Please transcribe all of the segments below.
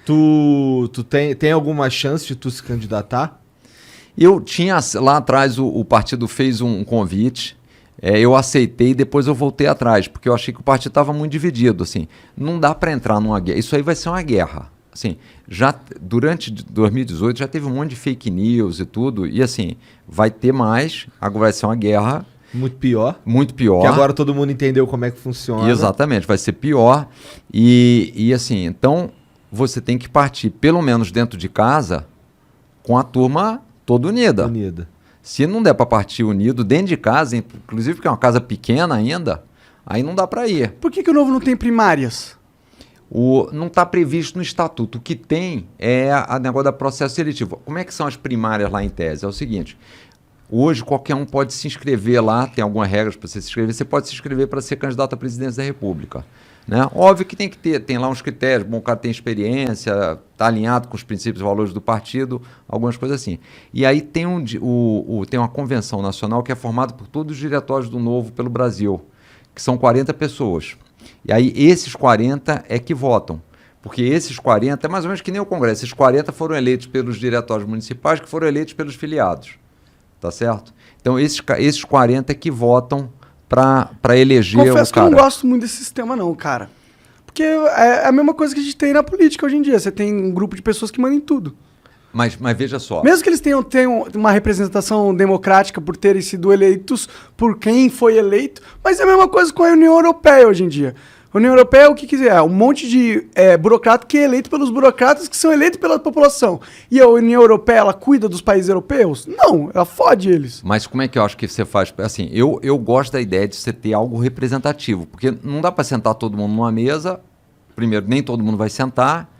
Tu tem alguma chance de tu se candidatar? Eu tinha, lá atrás, o partido fez um convite, eu aceitei e depois eu voltei atrás, porque eu achei que o partido estava muito dividido, assim. Não dá para entrar numa guerra. Isso aí vai ser uma guerra. Assim, já durante 2018 já teve um monte de fake news e tudo, e assim, vai ter mais, agora vai ser uma guerra. Muito pior. Muito pior. Que agora todo mundo entendeu como é que funciona. Exatamente, vai ser pior. E assim, então você tem que partir, pelo menos dentro de casa, com a turma toda unida. Se não der para partir unido dentro de casa, inclusive porque é uma casa pequena ainda, aí não dá para ir. Por que o Novo não tem primárias? Não está previsto no estatuto. O que tem é a negócio da processo seletivo. Como é que são as primárias lá em tese? É o seguinte, hoje qualquer um pode se inscrever lá, tem algumas regras para você se inscrever, você pode se inscrever para ser candidato à presidência da República. Né? Óbvio que tem lá uns critérios, bom, o cara tem experiência, está alinhado com os princípios e valores do partido, algumas coisas assim. E aí tem uma convenção nacional que é formada por todos os diretórios do Novo pelo Brasil, que são 40 pessoas. E aí esses 40 é que votam, porque esses 40 é mais ou menos que nem o Congresso, esses 40 foram eleitos pelos diretórios municipais que foram eleitos pelos filiados, tá certo? Então esses 40 é que votam para eleger o cara. Confesso que eu não gosto muito desse sistema não, cara. Porque é a mesma coisa que a gente tem na política hoje em dia. Você tem um grupo de pessoas que mandam em tudo. Mas veja só. Mesmo que eles tenham uma representação democrática por terem sido eleitos por quem foi eleito, mas é a mesma coisa com a União Europeia hoje em dia. A União Europeia é o que quiser, um monte de burocrata que é eleito pelos burocratas que são eleitos pela população. E a União Europeia, ela cuida dos países europeus? Não, ela fode eles. Mas como é que eu acho que você faz? Assim, eu gosto da ideia de você ter algo representativo, porque não dá para sentar todo mundo numa mesa. Primeiro, nem todo mundo vai sentar.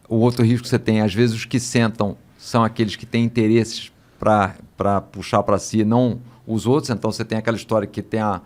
O outro risco que você tem, às vezes os que sentam são aqueles que têm interesses para puxar para si, não os outros. Então você tem aquela história que tem a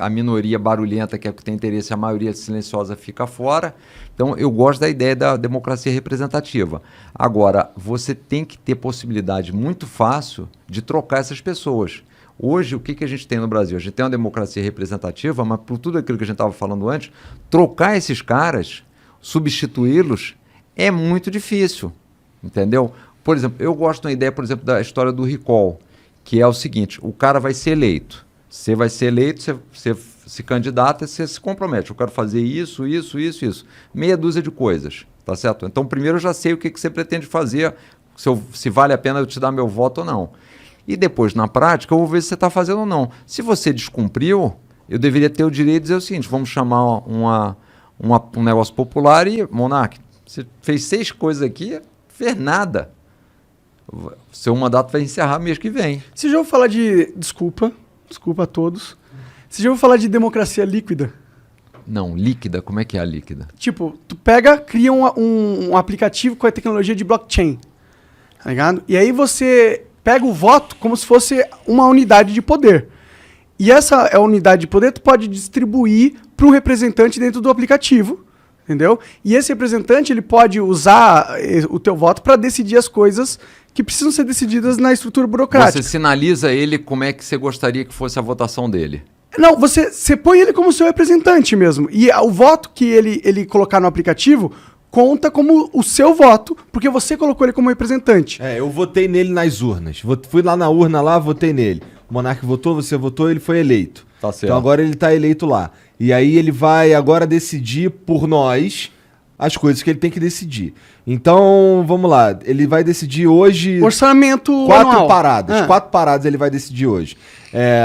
minoria barulhenta, que é o que tem interesse, a maioria silenciosa fica fora. Então eu gosto da ideia da democracia representativa. Agora, você tem que ter possibilidade muito fácil de trocar essas pessoas. Hoje, o que a gente tem no Brasil? A gente tem uma democracia representativa, mas por tudo aquilo que a gente estava falando antes, trocar esses caras, substituí-los, é muito difícil, entendeu? Por exemplo, eu gosto de uma ideia, por exemplo, da história do recall, que é o seguinte, o cara vai ser eleito. Você vai ser eleito, você se candidata, você se compromete. Eu quero fazer isso. Meia dúzia de coisas, tá certo? Então, primeiro eu já sei o que você pretende fazer, se vale a pena eu te dar meu voto ou não. E depois, na prática, eu vou ver se você está fazendo ou não. Se você descumpriu, eu deveria ter o direito de dizer o seguinte, vamos chamar um negócio popular e, Monark, você fez 6 coisas aqui, fez nada. Seu mandato vai encerrar mês que vem. Você já ouviu falar de... Desculpa a todos. Você já ouviu falar de democracia líquida? Não, líquida? Como é que é a líquida? Tipo, tu cria um aplicativo com a tecnologia de blockchain, tá ligado? E aí você pega o voto como se fosse uma unidade de poder. E essa unidade de poder tu pode distribuir para um representante dentro do aplicativo, entendeu? E esse representante ele pode usar o teu voto para decidir as coisas que precisam ser decididas na estrutura burocrática. Você sinaliza ele como é que você gostaria que fosse a votação dele. Não, você põe ele como seu representante mesmo. E o voto que ele colocar no aplicativo conta como o seu voto, porque você colocou ele como representante. Eu votei nele nas urnas. Fui lá na urna lá, votei nele. O Monark votou, você votou, ele foi eleito. Tá certo. Então agora ele está eleito lá. E aí ele vai agora decidir por nós as coisas que ele tem que decidir. Então, vamos lá. Ele vai decidir hoje... Orçamento 4 anual. paradas. 4 paradas ele vai decidir hoje.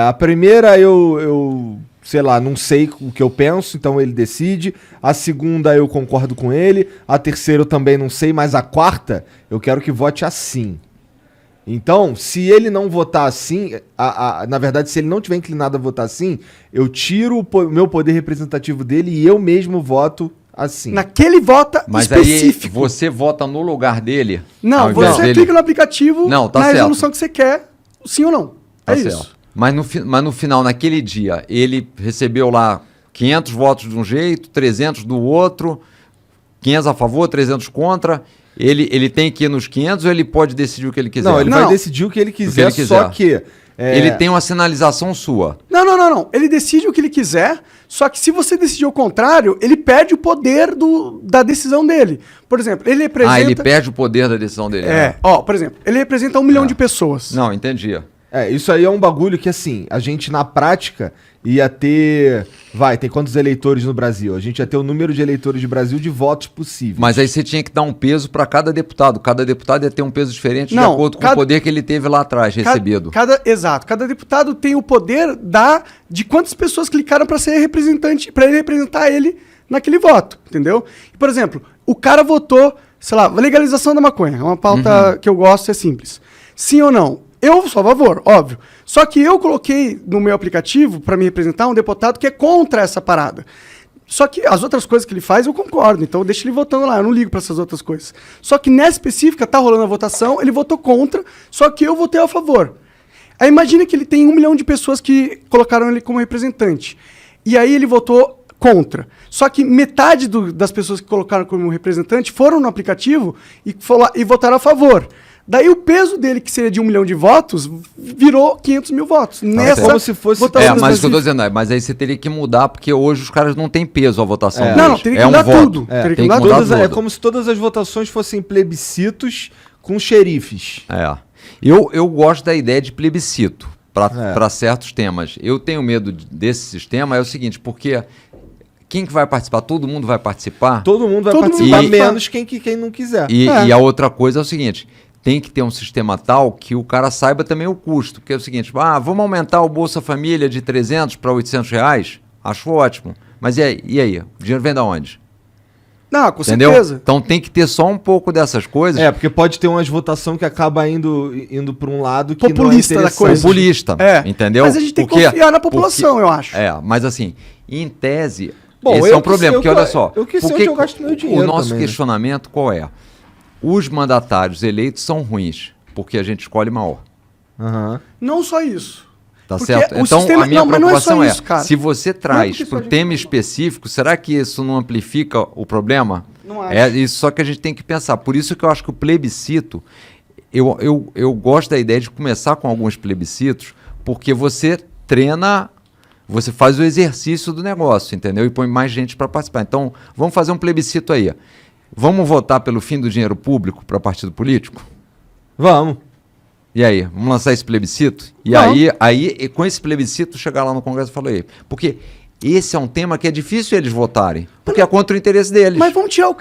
A primeira eu sei lá, não sei o que eu penso, então ele decide. A segunda eu concordo com ele. A terceira eu também não sei, mas a quarta eu quero que vote assim. Então, se ele não votar assim, na verdade, se ele não tiver inclinado a votar assim, eu tiro o meu poder representativo dele e eu mesmo voto assim. Naquele vota mas específico. Aí você vota no lugar dele? Não, você clica no aplicativo na resolução que você quer, sim ou não. Tá isso. Certo. Mas no final, naquele dia, ele recebeu lá 500 votos de um jeito, 300 do outro, 500 a favor, 300 contra... Ele tem que ir nos 500 ou ele pode decidir o que ele quiser? Não, ele vai decidir o que ele quiser, só que Ele tem uma sinalização sua. Não. Ele decide o que ele quiser, só que se você decidir o contrário, ele perde o poder da decisão dele. Por exemplo, ele representa... Ele perde o poder da decisão dele. Por exemplo, ele representa 1 milhão de pessoas. Não, entendi. Isso aí é um bagulho que, assim, a gente na prática ia ter... tem quantos eleitores no Brasil? A gente ia ter o número de eleitores do Brasil de votos possíveis. Mas aí você tinha que dar um peso para cada deputado. Cada deputado ia ter um peso diferente de acordo com o poder que ele teve lá atrás recebido. Exato. Cada deputado tem o poder de quantas pessoas clicaram para ser representante, para ele representar ele naquele voto, entendeu? Por exemplo, o cara votou, sei lá, legalização da maconha. É uma pauta que eu gosto, é simples. Sim ou não? Eu sou a favor, óbvio. Só que eu coloquei no meu aplicativo, para me representar, um deputado que é contra essa parada. Só que as outras coisas que ele faz, eu concordo. Então eu deixo ele votando lá, eu não ligo para essas outras coisas. Só que nessa específica, tá rolando a votação, ele votou contra, só que eu votei a favor. Aí imagina que ele tem 1 milhão de pessoas que colocaram ele como representante. E aí ele votou contra. Só que metade das pessoas que colocaram como representante foram no aplicativo e votaram a favor. Daí o peso dele, que seria de 1 milhão de votos, virou 500 mil votos. Nessa como se fosse... mas o que eu tô dizendo mas aí você teria que mudar, porque hoje os caras não têm peso a votação deles. Não, teria que mudar tudo. Teria que mudar tudo. É como se todas as votações fossem plebiscitos com xerifes. Eu gosto da ideia de plebiscito para certos temas. Eu tenho medo desse sistema, é o seguinte, porque... Quem que vai participar? Todo mundo vai participar? Todo mundo vai participar, menos quem não quiser. E a outra coisa é o seguinte... Tem que ter um sistema tal que o cara saiba também o custo. Porque é o seguinte, vamos aumentar o Bolsa Família de 300 para 800 reais? Acho ótimo. Mas e aí? O dinheiro vem de onde? Não, com Entendeu? certeza. Então tem que ter só um pouco dessas coisas. Porque pode ter umas votação que acaba indo para um lado que populista não é da coisa. Populista, entendeu? Mas a gente tem que confiar na população, eu acho. Mas assim, em tese, Bom, esse é um problema. Porque olha só, eu que sei onde eu gasto meu dinheiro o nosso também, questionamento qual é? Os mandatários eleitos são ruins, porque a gente escolhe maior. Não só isso. Tá Porque certo? o Então, sistema... a minha preocupação não é só isso, cara. se você traz porque para o só tema específico, será que isso não amplifica o problema? Não acho. É isso só que a gente tem que pensar. Por isso que eu acho que o plebiscito, eu gosto da ideia de começar com alguns plebiscitos, porque você treina, você faz o exercício do negócio, entendeu? E põe mais gente para participar. Então, vamos fazer um plebiscito aí. Vamos votar pelo fim do dinheiro público para partido político? Vamos. E aí, vamos lançar esse plebiscito? E Não. aí, com esse plebiscito, chegar lá no Congresso e falar aí. Porque esse é um tema que é difícil eles votarem, porque é contra o interesse deles. Mas vamos tirar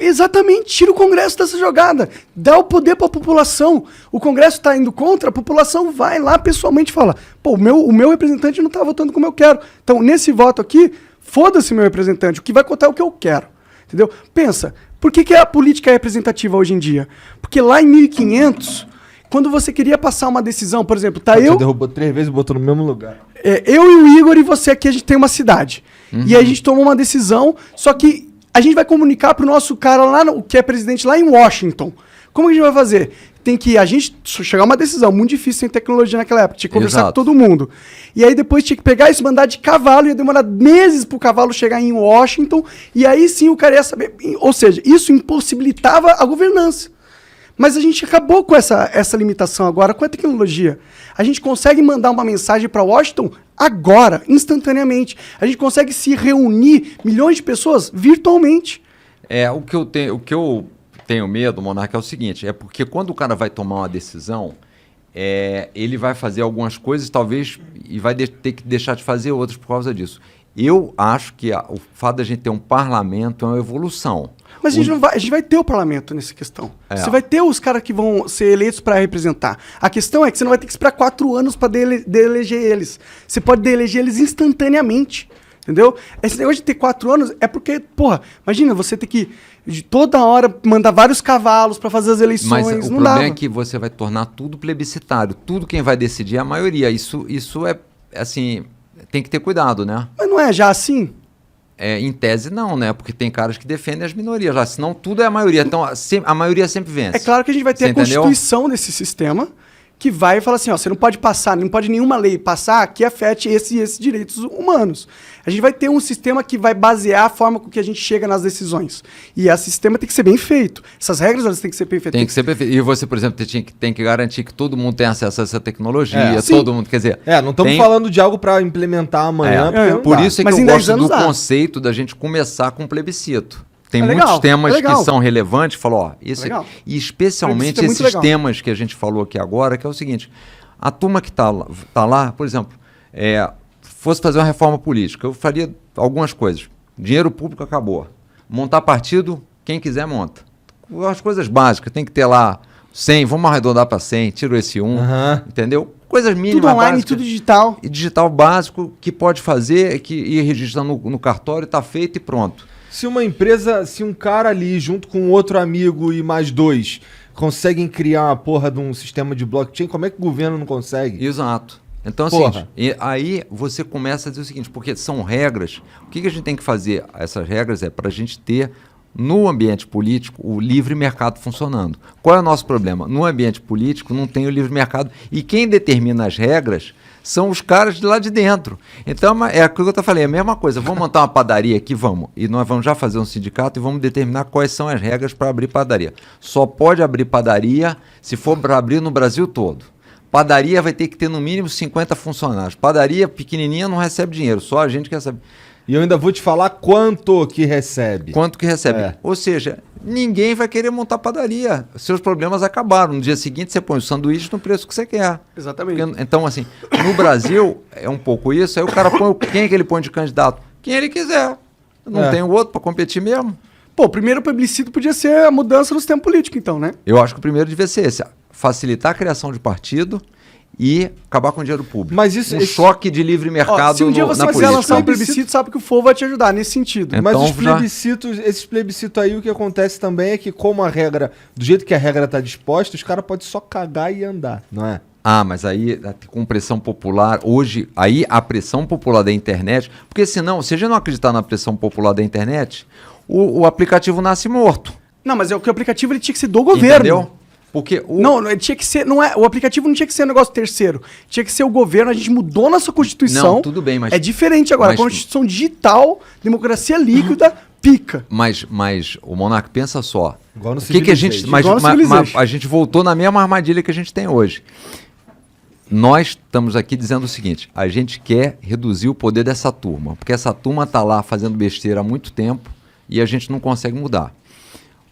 tira o Congresso dessa jogada. Dá o poder para a população. O Congresso está indo contra, a população vai lá pessoalmente e fala, o meu representante não está votando como eu quero. Então, nesse voto aqui, foda-se meu representante, o que vai contar é o que eu quero. Entendeu? Pensa, por que a política é representativa hoje em dia? Porque lá em 1500, quando você queria passar uma decisão, por exemplo, Você derrubou 3 vezes e botou no mesmo lugar. Eu e o Igor e você aqui, a gente tem uma cidade. E aí a gente tomou uma decisão, só que a gente vai comunicar pro nosso cara lá, que é presidente lá em Washington. Como a gente vai fazer? Tem que a gente chegar a uma decisão muito difícil sem tecnologia naquela época. Tinha que conversar com todo mundo. E aí depois tinha que pegar isso, mandar de cavalo, ia demorar meses pro cavalo chegar em Washington, e aí sim o cara ia saber. Ou seja, isso impossibilitava a governança. Mas a gente acabou com essa limitação agora com a tecnologia. A gente consegue mandar uma mensagem para Washington agora, instantaneamente. A gente consegue se reunir milhões de pessoas virtualmente. O que eu tenho medo, Monarca, é o seguinte, é porque quando o cara vai tomar uma decisão, ele vai fazer algumas coisas, talvez, e vai ter que deixar de fazer outras por causa disso. Eu acho que o fato da gente ter um parlamento é uma evolução. Mas a gente vai ter o parlamento nessa questão. Você vai ter os caras que vão ser eleitos para representar. A questão é que você não vai ter que esperar 4 anos para eleger eles. Você pode eleger eles instantaneamente. Entendeu? Esse negócio de ter 4 anos é porque, imagina, você ter que toda hora mandar vários cavalos para fazer as eleições. Mas o problema é que você vai tornar tudo plebiscitário. Tudo quem vai decidir é a maioria. Isso é, assim, tem que ter cuidado, né? Mas não é já assim? Em tese não, né? Porque tem caras que defendem as minorias já, senão tudo é a maioria. Então a maioria sempre vence. É claro que a gente vai ter constituição desse sistema que vai falar assim, você não pode passar, não pode nenhuma lei passar que afete esses direitos humanos. A gente vai ter um sistema que vai basear a forma com que a gente chega nas decisões. E esse sistema tem que ser bem feito. Essas regras elas têm que ser bem feitas. Tem que ser perfeito. E você, por exemplo, tem que garantir que todo mundo tem acesso a essa tecnologia, Sim. todo mundo, quer dizer... Não estamos falando de algo para implementar amanhã. Por isso é que Mas eu em 10 gosto anos do dá. conceito da gente começar com plebiscito. Tem legal, muitos temas legal. que são relevantes, falou, ó, esse, Legal. e especialmente Plebiscito é muito esses legal. temas que a gente falou aqui agora, que é o seguinte, a turma que tá lá, por exemplo, fosse fazer uma reforma política, eu faria algumas coisas. Dinheiro público acabou. Montar partido, quem quiser monta. As coisas básicas, tem que ter lá 100, vamos arredondar para 100, tiro esse 1, entendeu? Coisas mínimas, Tudo online, básicas, tudo digital. E digital básico que pode fazer, que ir registrando no cartório, está feito e pronto. Se uma empresa, se um cara ali, junto com outro amigo e mais 2, conseguem criar uma porra de um sistema de blockchain, como é que o governo não consegue? Exato. Então, assim, aí você começa a dizer o seguinte, porque são regras. O que a gente tem que fazer? Essas regras é para a gente ter, no ambiente político, o livre mercado funcionando. Qual é o nosso problema? No ambiente político não tem o livre mercado. E quem determina as regras são os caras de lá de dentro. Então, é aquilo que eu falei, é a mesma coisa. Vamos montar uma padaria aqui, vamos. E nós vamos já fazer um sindicato e vamos determinar quais são as regras para abrir padaria. Só pode abrir padaria se for para abrir no Brasil todo. Padaria vai ter que ter no mínimo 50 funcionários. Padaria pequenininha não recebe dinheiro, só a gente que recebe. E eu ainda vou te falar quanto que recebe. Quanto que recebe. Ou seja, ninguém vai querer montar padaria. Seus problemas acabaram. No dia seguinte você põe o sanduíche no preço que você quer. Exatamente. Porque, então, assim, no Brasil é um pouco isso. Aí o cara põe quem é que ele põe de candidato? Quem ele quiser. Não tem o outro para competir mesmo. Pô, o primeiro plebiscito podia ser a mudança no sistema político, então, né? Eu acho que o primeiro devia ser esse. Facilitar a criação de partido e acabar com o dinheiro público. Mas isso, choque de livre mercado se um dia você na quiser política. lançar um plebiscito, sabe que o FOO vai te ajudar nesse sentido. Então, mas os plebiscitos, esses plebiscitos aí, o que acontece também é que como a regra, do jeito que a regra está disposta, os caras podem só cagar e andar, não é? Ah, mas aí com pressão popular, hoje, aí a pressão popular da internet, porque senão, se a gente não acreditar na pressão popular da internet, o aplicativo nasce morto. Não, mas é o que o aplicativo ele tinha que ser do governo. Entendeu? Porque Não, ele tinha que ser, não é, o aplicativo não tinha que ser um negócio terceiro, tinha que ser o governo, a gente mudou nossa Constituição. Não, tudo bem, mas... É diferente agora, Constituição digital, democracia líquida, pica. Mas o Monark, pensa só. Igual no que a gente, mas a gente voltou na mesma armadilha que a gente tem hoje. Nós estamos aqui dizendo o seguinte, a gente quer reduzir o poder dessa turma, porque essa turma está lá fazendo besteira há muito tempo e a gente não consegue mudar.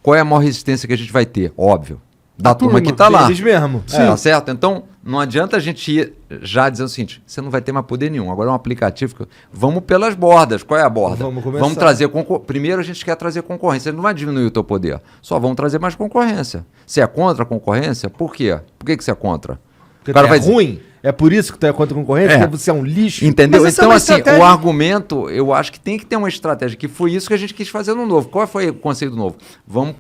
Qual é a maior resistência que a gente vai ter? Óbvio. Da turma que está lá. Eles mesmo. Tá certo? Então, não adianta a gente ir já dizendo o seguinte, você não vai ter mais poder nenhum. Agora é um aplicativo que... Vamos pelas bordas. Qual é a borda? Vamos trazer Primeiro a gente quer trazer concorrência. Não vai diminuir o teu poder. Só vamos trazer mais concorrência. Você é contra a concorrência? Por quê? Por que você é contra? Porque o cara vai ruim? É por isso que tu é contra a concorrência? Porque você é um lixo? Entendeu? Então, assim, o argumento, eu acho que tem que ter uma estratégia, que foi isso que a gente quis fazer no Novo. Qual foi o conceito do Novo? Vamos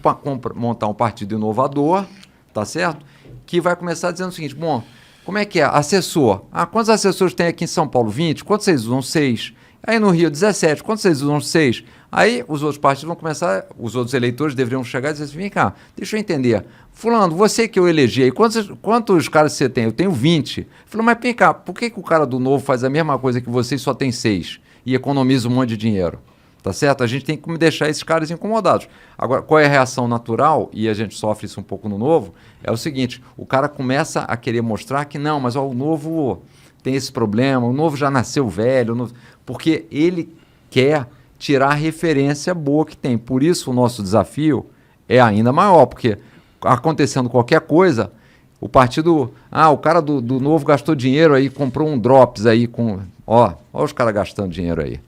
montar um partido inovador, tá certo? Que vai começar dizendo o seguinte, bom, como é que é? Assessor. Quantos assessores tem aqui em São Paulo? 20? Quantos vocês usam? 6. Aí no Rio, 17. Quantos vocês usam? 6. Aí os outros partidos vão começar, os outros eleitores deveriam chegar e dizer assim, vem cá, deixa eu entender. Fulano, você que eu elegi aí, quantos caras você tem? Eu tenho 20. Falei, mas vem cá, por que o cara do Novo faz a mesma coisa que você e só tem 6? E economiza um monte de dinheiro? Tá certo? A gente tem que deixar esses caras incomodados. Agora, qual é a reação natural, e a gente sofre isso um pouco no Novo, é o seguinte, o cara começa a querer mostrar que não, mas o Novo tem esse problema, o Novo já nasceu velho, porque ele quer tirar a referência boa que tem. Por isso o nosso desafio é ainda maior, porque acontecendo qualquer coisa, o partido... o cara do Novo gastou dinheiro aí, comprou um Drops aí com... Ó os caras gastando dinheiro aí.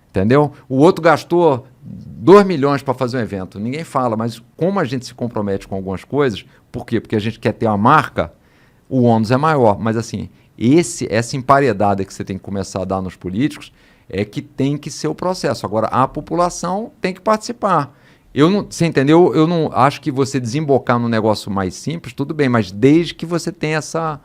Entendeu? O outro gastou 2 milhões para fazer um evento. Ninguém fala, mas como a gente se compromete com algumas coisas, por quê? Porque a gente quer ter uma marca, o ônus é maior. Mas assim, essa emparedada que você tem que começar a dar nos políticos é que tem que ser o processo. Agora, a população tem que participar. Você entendeu? Eu não acho que você desembocar num negócio mais simples, tudo bem, mas desde que você tenha essa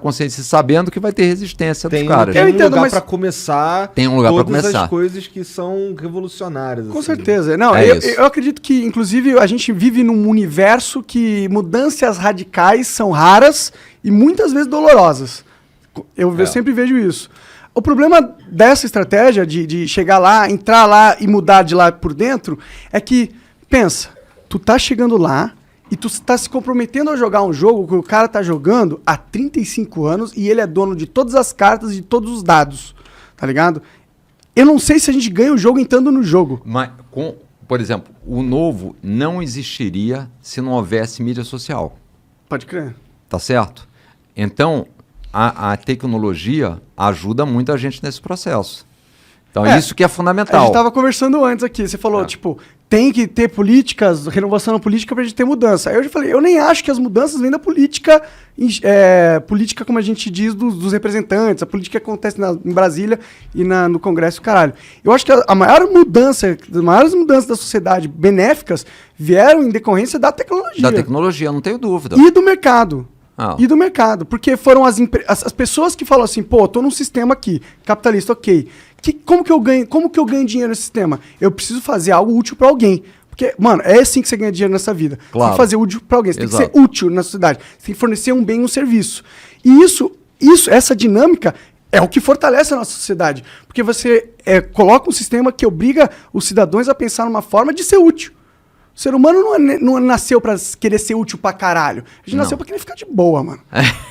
consciência, sabendo que vai ter resistência dos caras. Tem um lugar para começar. Tem um lugar para começar. Todas as coisas que são revolucionárias. Com certeza. Não, isso. Eu acredito que, inclusive, a gente vive num universo que mudanças radicais são raras e muitas vezes dolorosas. Eu sempre vejo isso. O problema dessa estratégia de chegar lá, entrar lá e mudar de lá por dentro é que, pensa, tu tá chegando lá e tu tá se comprometendo a jogar um jogo que o cara tá jogando há 35 anos e ele é dono de todas as cartas e de todos os dados, tá ligado? Eu não sei se a gente ganha o jogo entrando no jogo. Mas, por exemplo, o novo não existiria se não houvesse mídia social. Pode crer. Tá certo? Então, a tecnologia ajuda muito a gente nesse processo. Então, isso que é A fundamental. gente tava conversando antes aqui, você falou, tipo, tem que ter políticas, renovação na política pra gente ter mudança. Aí eu já falei, eu nem acho que as mudanças vêm da política, política como a gente diz, dos representantes, a política que acontece em Brasília e no Congresso, caralho. Eu acho que a maior mudança, as maiores mudanças da sociedade benéficas vieram em decorrência da tecnologia. Da tecnologia, não tenho dúvida. E do mercado. Ah. E do mercado. Porque foram as pessoas que falam assim, pô, tô num sistema aqui, capitalista, ok. Como que eu ganho dinheiro nesse sistema? Eu preciso fazer algo útil pra alguém. Porque, mano, é assim que você ganha dinheiro nessa vida. Claro. Você tem que fazer útil pra alguém. Você Exato. tem que ser útil na sociedade. Você tem que fornecer um bem, um serviço. E essa dinâmica é o que fortalece a nossa sociedade. Porque você coloca um sistema que obriga os cidadãos a pensar numa forma de ser útil. O ser humano não nasceu pra querer ser útil pra caralho. A gente nasceu pra querer ficar de boa, mano.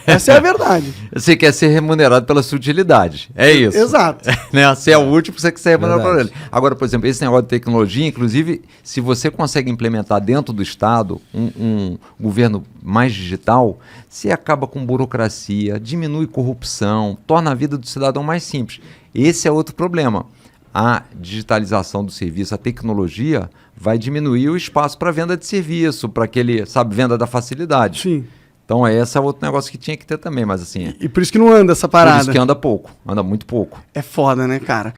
Essa é a verdade. Você quer ser remunerado pela sua utilidade. É isso. Exato. Né? Você é útil, você quer ser remunerado por Verdade. ele. Agora, por exemplo, esse negócio de tecnologia, inclusive, se você consegue implementar dentro do Estado um governo mais digital, você acaba com burocracia, diminui corrupção, torna a vida do cidadão mais simples. Esse é outro problema. A digitalização do serviço, a tecnologia, vai diminuir o espaço para venda de serviço, para aquele, venda da facilidade. Sim. Então, esse é outro negócio que tinha que ter também, mas assim, E por isso que não anda essa por parada. isso que anda pouco, anda muito pouco. É foda, né, cara?